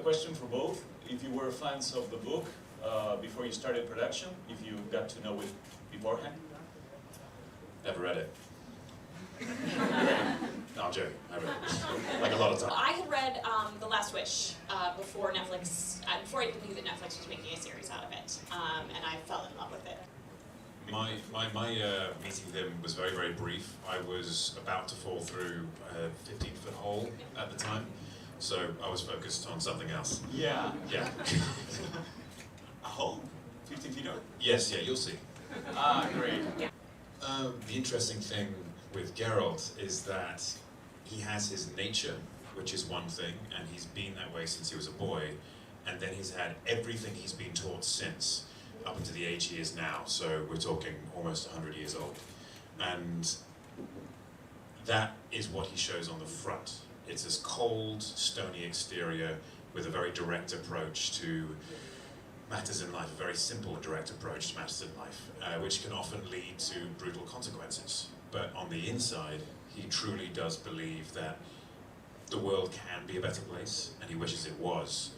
question for both. If you were fans of the book before you started production, if you got to know it beforehand? Never read it. No, I'm joking. I read it. Like a lot of times. I had read The Last Wish before Netflix, before I knew that Netflix was making a series out of it, and I fell in love with it. My meeting with him was very, very brief. I was about to fall through a 15-foot hole at the time, so I was focused on something else. Yeah. Yeah. A hole? 15 feet up? Yes, yeah, you'll see. Ah, great. Yeah. The interesting thing with Geralt is that he has his nature, which is one thing, and he's been that way since he was a boy, and then he's had everything he's been taught since, up to the age he is now, so we're talking almost 100 years old. And that is what he shows on the front. It's this cold, stony exterior with a very direct approach to matters in life, a very simple and direct approach to matters in life, which can often lead to brutal consequences. But on the inside, he truly does believe that the world can be a better place, and he wishes it was.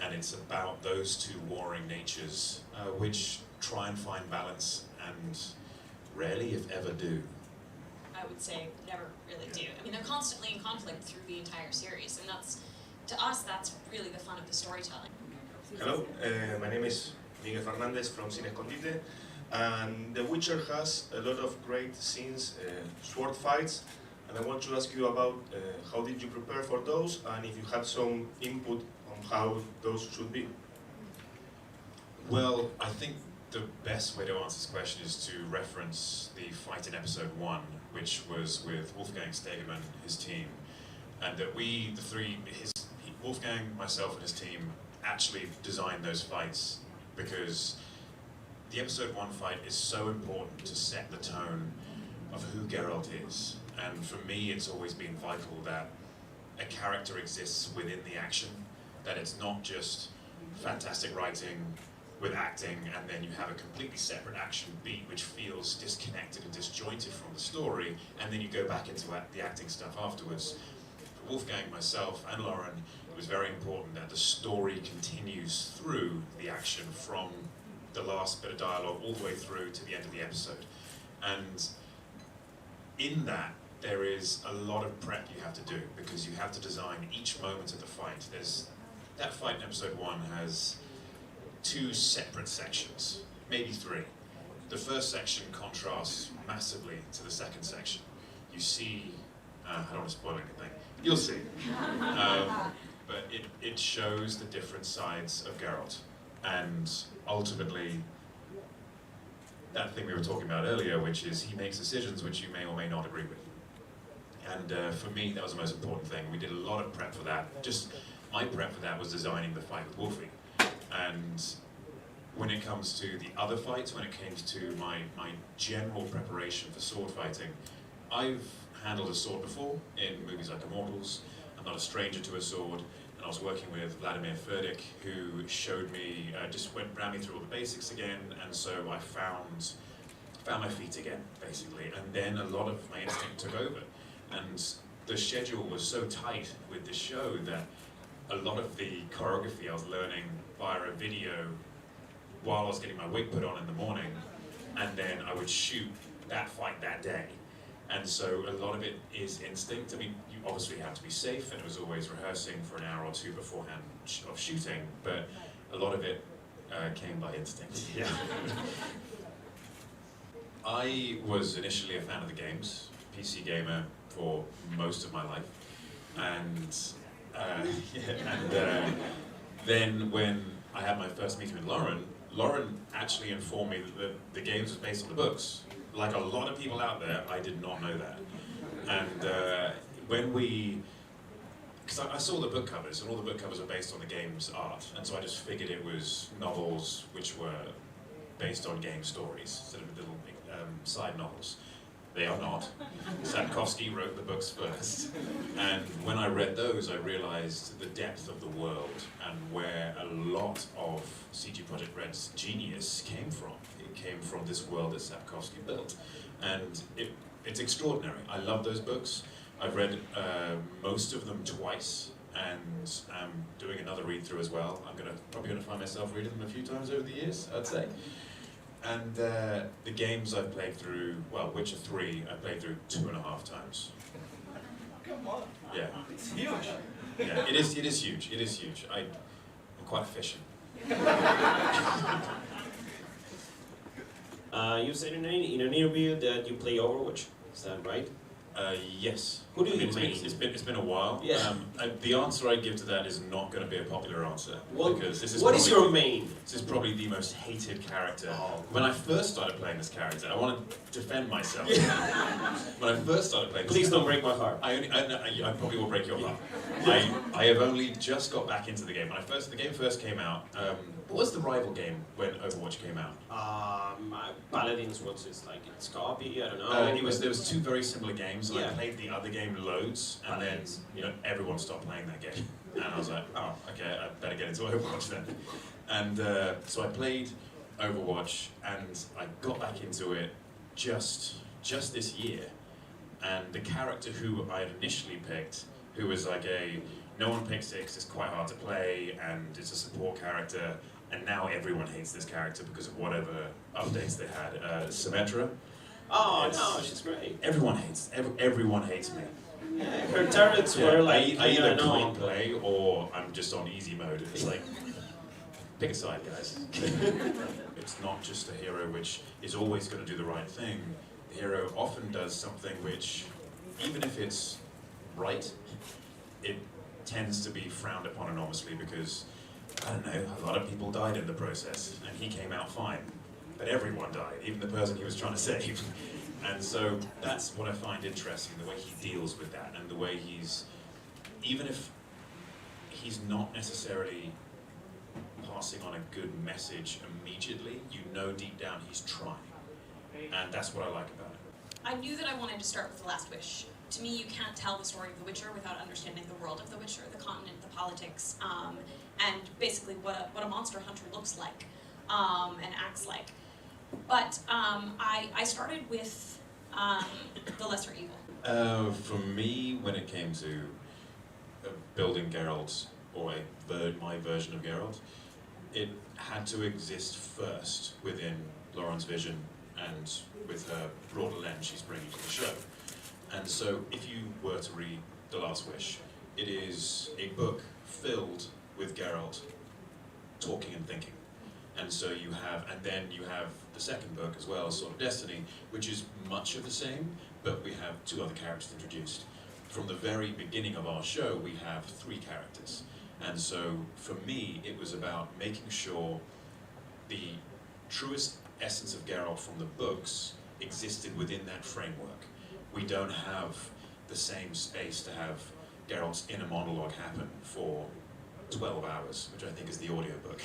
And it's about those two warring natures, which try and find balance, and rarely, if ever, do. I would say never really do. I mean, they're constantly in conflict through the entire series, and that's, to us, that's really the fun of the storytelling. Hello, my name is Miguel Fernandez from Cine Escondite, and The Witcher has a lot of great scenes, sword fights, and I want to ask you about how did you prepare for those, and if you had some input on how those should be. Well, I think the best way to answer this question is to reference the fight in episode 1, which was with Wolfgang Stegemann, his team, and that we, the three, Wolfgang, myself, and his team, actually designed those fights because the episode 1 fight is so important to set the tone of who Geralt is. And for me, it's always been vital that a character exists within the action, that it's not just fantastic writing with acting and then you have a completely separate action beat which feels disconnected and disjointed from the story, and then you go back into the acting stuff afterwards. For Wolfgang, myself, and Lauren, it was very important that the story continues through the action from the last bit of dialogue all the way through to the end of the episode. And in that, there is a lot of prep you have to do because you have to design each moment of the fight. That fight in episode 1 has 2 separate sections, maybe 3. The first section contrasts massively to the second section. You see, I don't want to spoil anything, you'll see. But it shows the different sides of Geralt. And ultimately, that thing we were talking about earlier, which is he makes decisions which you may or may not agree with. And for me, that was the most important thing. We did a lot of prep for that. Just my prep for that was designing the fight with Wolfie. And when it comes to the other fights, when it came to my general preparation for sword fighting, I've handled a sword before in movies like Immortals. I'm not a stranger to a sword. And I was working with Vladimir Furdik, who showed me, ran me through all the basics again, and so I found my feet again, basically. And then a lot of my instinct took over. And the schedule was so tight with the show that a lot of the choreography I was learning via a video while I was getting my wig put on in the morning, and then I would shoot that fight that day. And so a lot of it is instinct. I mean, you obviously have to be safe, and it was always rehearsing for an hour or 2 beforehand of shooting, but a lot of it came by instinct. Yeah. I was initially a fan of the games, PC gamer for most of my life, and then when I had my first meeting with Lauren actually informed me that the games was based on the books. Like a lot of people out there, I did not know that. And because I saw the book covers, and all the book covers are based on the game's art, and so I just figured it was novels which were based on game stories, instead of little side novels. They are not. Sapkowski wrote the books first. And when I read those, I realized the depth of the world and where a lot of CG Projekt Red's genius came from. It came from this world that Sapkowski built. And it's extraordinary. I love those books. I've read most of them twice. and I'm doing another read-through as well. I'm probably gonna find myself reading them a few times over the years, I'd say. And the games I've played through, well, Witcher 3, I played through 2.5 times. Come on. Yeah. It's huge. Yeah, it is huge, it is huge. I'm quite efficient. You said in an interview that you play Overwatch, is that right? Yes. Who do you it's main? it's been a while. Yeah. The answer I give to that is not going to be a popular answer. Well, because this is what is probably- your main? This is probably the most hated character. Oh. When I first started playing this character, I want to defend myself. When I first started playing this Please don't character, break my heart. I probably will break your heart. I have only just got back into the game. When the game first came out, what was the rival game when Overwatch came out? Paladins, what's it like? It's copy, I don't know. There was two very similar games, and I Yeah. played the other game loads, and then everyone stopped playing that game, and I was like, oh, okay, I better get into Overwatch then. And so I played Overwatch, and I got back into it just this year, and the character who I had initially picked, who was like no one picks it 'cause it's quite hard to play, and it's a support character, and now everyone hates this character because of whatever updates they had. Symmetra. Oh, It's- no, she's great. Everyone hates me. Yeah, her turrets Yeah, were like I either annoying. can't play or I'm just on easy mode. It's like, pick a side, guys. It's not just a hero which is always going to do the right thing. The hero often does something which, even if it's right, it tends to be frowned upon enormously because, I don't know, a lot of people died in the process, and he came out fine. But everyone died, even the person he was trying to save. And so that's what I find interesting, the way he deals with that, and the way even if he's not necessarily passing on a good message immediately, you know deep down he's trying. And that's what I like about it. I knew that I wanted to start with The Last Wish. To me, you can't tell the story of The Witcher without understanding the world of The Witcher, the continent, the politics, and basically what a monster hunter looks like and acts like. But I started with The Lesser Evil. For me, when it came to building Geralt, or my version of Geralt, it had to exist first within Lauren's vision and with her broader lens she's bringing to the show. And so if you were to read The Last Wish, it is a book filled with Geralt talking and thinking. And so then you have the second book as well, Sword of Destiny, which is much of the same, but we have two other characters introduced. From the very beginning of our show, we have 3 characters. And so for me, it was about making sure the truest essence of Geralt from the books existed within that framework. We don't have the same space to have Geralt's inner monologue happen for 12 hours, which I think is the audiobook.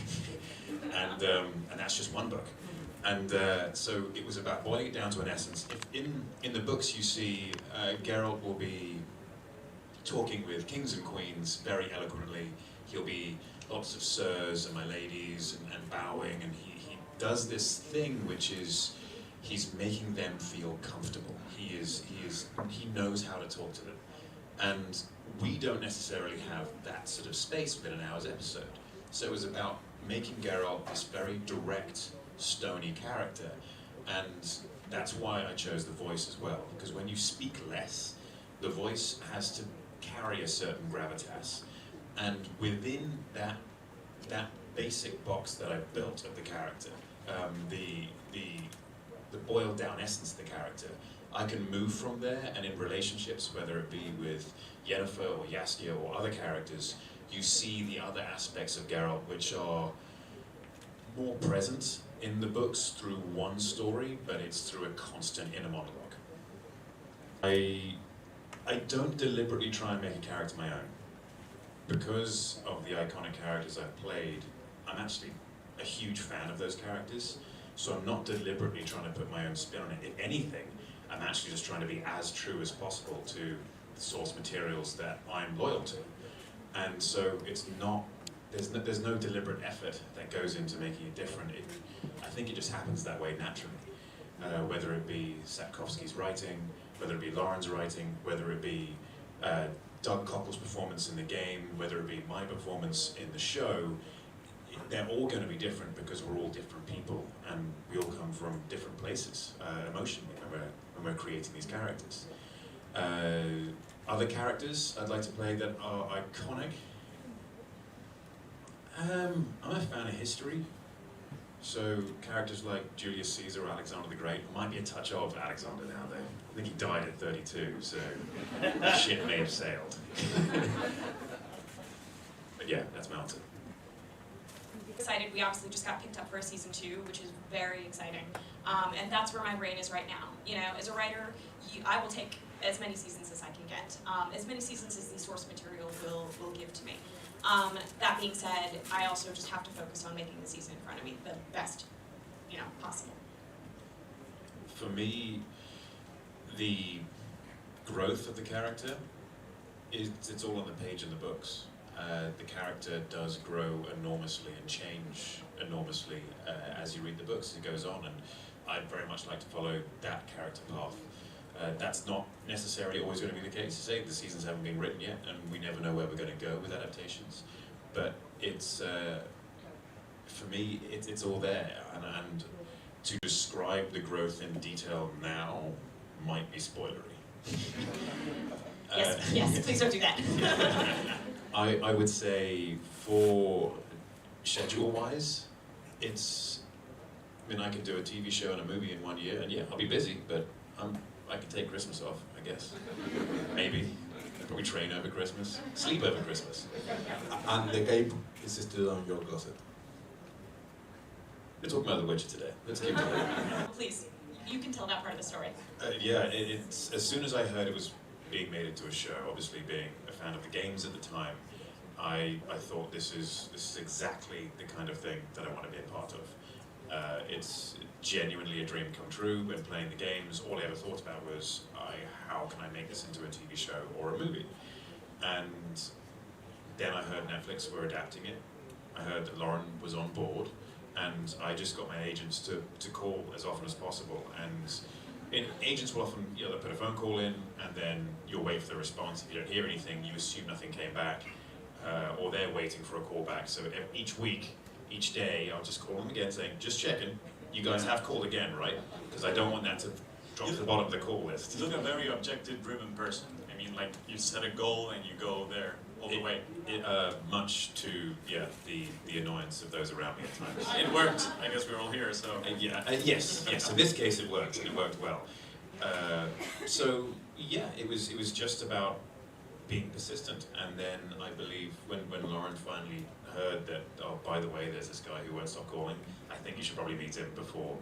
And that's just one book. And so it was about boiling it down to an essence. If in the books you see Geralt will be talking with kings and queens very eloquently. He'll be lots of sirs and my ladies and bowing, and he does this thing which is he's making them feel comfortable. He knows how to talk to them. And we don't necessarily have that sort of space within an hour's episode. So it was about making Geralt this very direct, stony character. And that's why I chose the voice as well. Because when you speak less, the voice has to carry a certain gravitas. And within that basic box that I've built of the character, the boiled down essence of the character, I can move from there, and in relationships, whether it be with Yennefer or Jaskier or other characters, you see the other aspects of Geralt which are more present in the books through one story, but it's through a constant inner monologue. I don't deliberately try and make a character my own. Because of the iconic characters I've played, I'm actually a huge fan of those characters, so I'm not deliberately trying to put my own spin on it. If anything, I'm actually just trying to be as true as possible to the source materials that I'm loyal to. And so it's not, there's no deliberate effort that goes into making it different. I think it just happens that way naturally. Whether it be Sapkowski's writing, whether it be Lauren's writing, whether it be Doug Cockle's performance in the game, whether it be my performance in the show, they're all going to be different because we're all different people and we all come from different places emotionally when we're creating these characters. Other characters I'd like to play that are iconic. I'm a fan of history, so characters like Julius Caesar or Alexander the Great. Might be a touch of Alexander now though. I think he died at 32, so the ship may have sailed. But yeah, that's my answer. Excited, we obviously just got picked up for a season 2, which is very exciting. And that's where my brain is right now. You know, as a writer, I will take as many seasons as I can get, as many seasons as the source material will give to me. That being said, I also just have to focus on making the season in front of me the best, you know, possible. For me, the growth of the character, it's all on the page in the books. The character does grow enormously and change enormously as you read the books. It goes on, and I'd very much like to follow that character path. That's not necessarily always going to be the case. Say the seasons haven't been written yet, and we never know where we're going to go with adaptations. But it's for me, it's all there, and to describe the growth in detail now might be spoilery. Yes, please don't do that. I would say for schedule-wise, I mean, I could do a TV show and a movie in 1 year, and yeah, I'll be busy, but I could take Christmas off, I guess. Maybe. Probably train over Christmas, sleep over Christmas. And the cape is still on your closet. We're talking about The Witcher today. Let's keep going. Please, you can tell that part of the story. Yeah, it's as soon as I heard it was being made into a show, obviously being a fan of the games at the time, I thought this is exactly the kind of thing that I want to be a part of. It's genuinely a dream come true. When playing the games, all I ever thought about was, how can I make this into a TV show or a movie? And then I heard Netflix were adapting it. I heard that Lauren was on board, and I just got my agents to call as often as possible. And agents will often, they'll put a phone call in, and then you'll wait for the response. If you don't hear anything, you assume nothing came back, or they're waiting for a call back. So each week, each day, I'll just call them again saying, just checking, you guys have called again, right? Because I don't want that to drop to the bottom of the call list. You look a very objective-driven person. I mean, like, you set a goal and you go there all the way. Much to, the annoyance of those around me at times. It worked. I guess we're all here, so... Yes. In this case it worked, and it worked well. So, yeah, it was just about being persistent, and then I believe when Lauren finally heard that, oh, by the way, there's this guy who won't stop calling, I think you should probably meet him before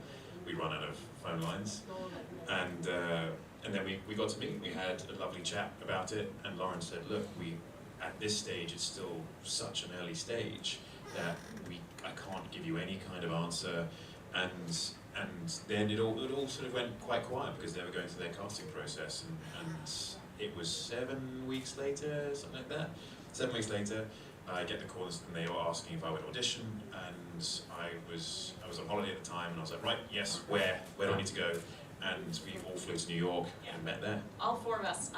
we run out of phone lines. And then we got to meet, we had a lovely chat about it, and Lauren said, look, at this stage, it's still such an early stage that I can't give you any kind of answer, and then it all sort of went quite quiet because they were going through their casting process, and it was 7 weeks later, something like that. 7 weeks later, I get the call and they were asking if I would audition, and I was on holiday at the time, and I was like, right, yes, where do I need to go? And we all flew to New York and met there. All four of us,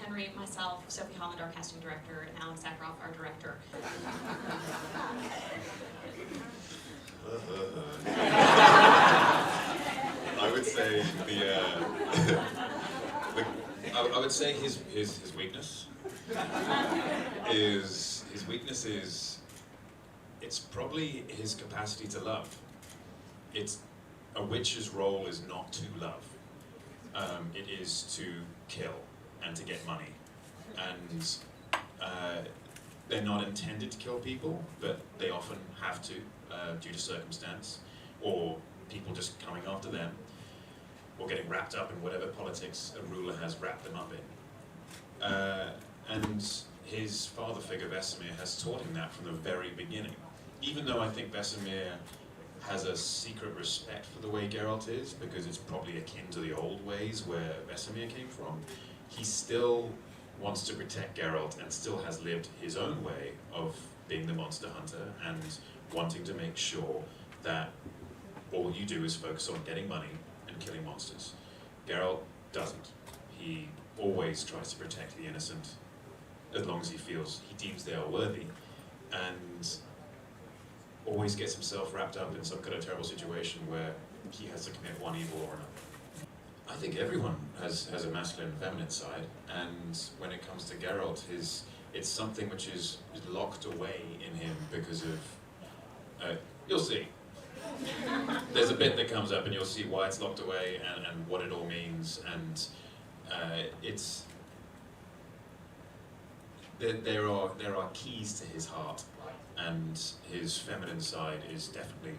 Henry, myself, Sophie Holland, our casting director, and Alex Sakharoff, our director. I would say I would say his weakness is it's probably his capacity to love. A witch's role is not to love. It is to kill and to get money. And they're not intended to kill people, but they often have to due to circumstance, or people just coming after them, or getting wrapped up in whatever politics a ruler has wrapped them up in. And his father figure, Vesemir, has taught him that from the very beginning. Even though I think Vesemir has a secret respect for the way Geralt is, because it's probably akin to the old ways where Vesemir came from, he still wants to protect Geralt and still has lived his own way of being the monster hunter and wanting to make sure that all you do is focus on getting money and killing monsters. Geralt doesn't. He always tries to protect the innocent as long as he deems they are worthy, and always gets himself wrapped up in some kind of terrible situation where he has to commit one evil or another. I think everyone has a masculine and feminine side, and when it comes to Geralt, it's something which is locked away in him because of, you'll see. There's a bit that comes up and you'll see why it's locked away and what it all means, and there are keys to his heart, and his feminine side is definitely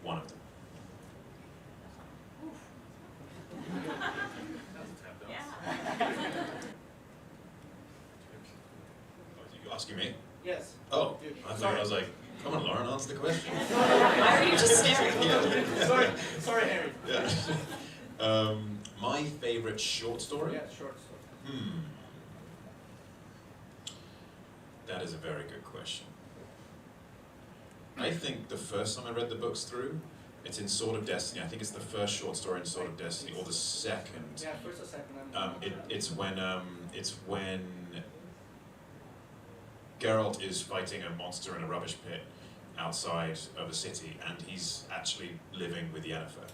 one of them. You asking me? Yes. Oh, I thought I was like, come on, Lauren, answer the question. Why are you just staring? Sorry, Harry. Yeah. My favorite short story? Yeah, short story. That is a very good question. I think the first time I read the books through, it's in Sword of Destiny. I think it's the first short story in Sword of Destiny, or the second. Yeah, first or second. It's when Geralt is fighting a monster in a rubbish pit outside of a city, and he's actually living with Yennefer.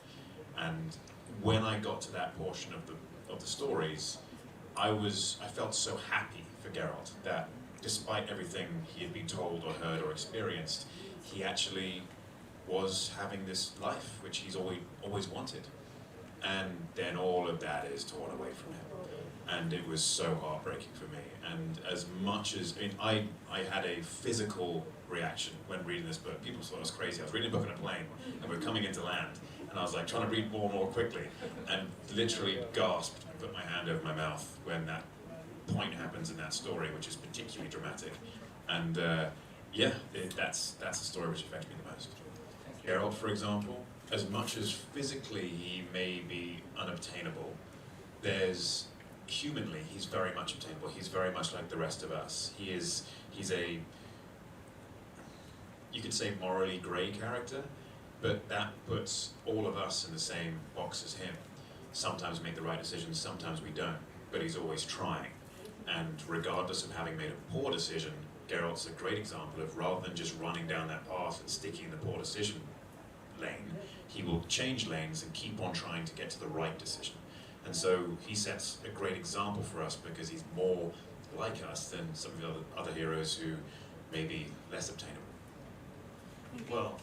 And when I got to that portion of the stories, I felt so happy for Geralt that despite everything he had been told or heard or experienced, he actually was having this life which he's always wanted. And then all of that is torn away from him. And it was so heartbreaking for me. And as much as, I had a physical reaction when reading this book. People thought I was crazy. I was reading a book on a plane, and we're coming into land, and I was like trying to read more and more quickly, and literally gasped and put my hand over my mouth when that point happens in that story, which is particularly dramatic. And yeah, that's the story which affected me the most. Geralt, for example, as much as physically he may be unobtainable, humanly, he's very much obtainable. He's very much like the rest of us. He's a, you could say, morally grey character, but that puts all of us in the same box as him. Sometimes we make the right decisions, sometimes we don't, but he's always trying. And regardless of having made a poor decision, Geralt's a great example of, rather than just running down that path and sticking in the poor decision lane, he will change lanes and keep on trying to get to the right decision. And so he sets a great example for us because he's more like us than some of the other heroes who may be less obtainable. Well,